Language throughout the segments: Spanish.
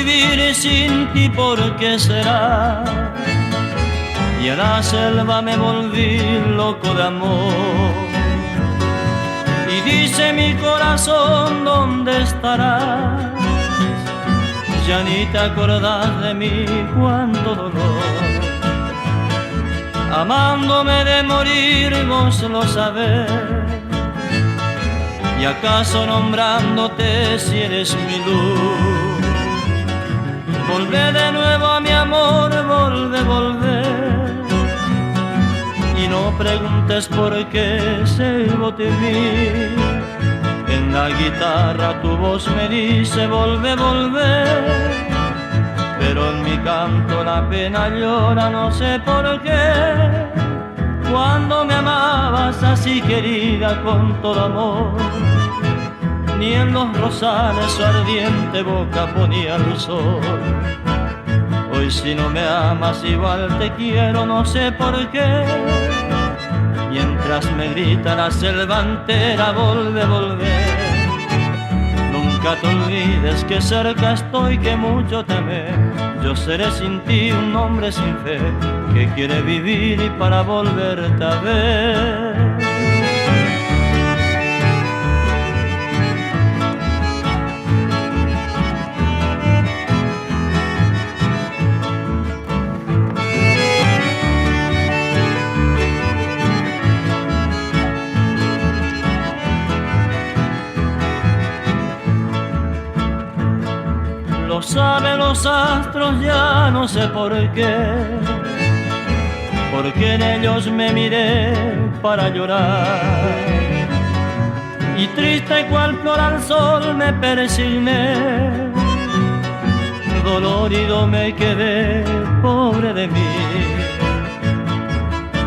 vivir sin ti, ¿por qué será? Y a la selva me volví loco de amor. Y dice mi corazón, ¿dónde estarás? Ya ni te acordás de mí, cuánto dolor. Amándome de morir, vos lo sabés. ¿Y acaso nombrándote si eres mi luz? Volvé de nuevo a mi amor, volvé. Y no preguntes por qué sirvo de mí. En la guitarra tu voz me dice volvé. Pero en mi canto la pena llora, no sé por qué. Cuando me amabas así querida con todo amor, ni en los rosales su ardiente boca ponía el sol. Hoy si no me amas igual te quiero, no sé por qué. Mientras me grita la selva entera, volvé. Nunca te olvides que cerca estoy, que mucho te amé. Yo seré sin ti un hombre sin fe, que quiere vivir y para volverte a ver. Lo saben los astros, ya no sé por qué, porque en ellos me miré para llorar. Y triste cual flor al sol me persigné, dolorido me quedé, pobre de mí.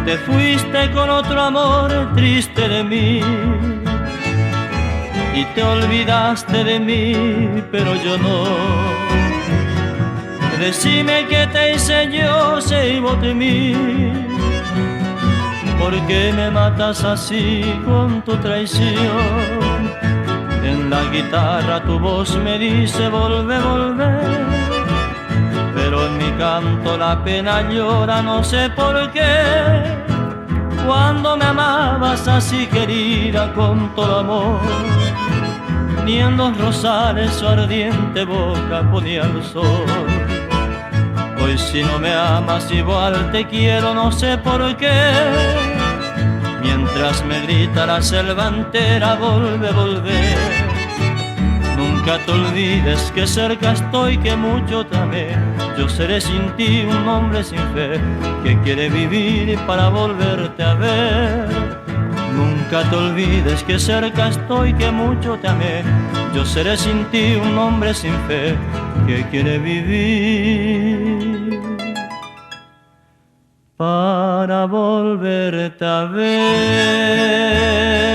Te fuiste con otro amor, triste de mí, y te olvidaste de mí, pero yo no. Decime qué te hice yo, sé vos de mí. ¿Por qué me matas así con tu traición? En la guitarra tu voz me dice volvé. Pero en mi canto la pena llora, no sé por qué. Cuando me amabas así querida con todo amor, ni en los rosales su ardiente boca ponía el sol. Hoy si no me amas igual te quiero, no sé por qué. Mientras me grita la selva entera, volvé. Nunca te olvides que cerca estoy, que mucho te amé. Yo seré sin ti un hombre sin fe, que quiere vivir para volverte a ver. Nunca te olvides que cerca estoy, que mucho te amé. Yo seré sin ti un hombre sin fe, que quiere vivir para volverte a ver.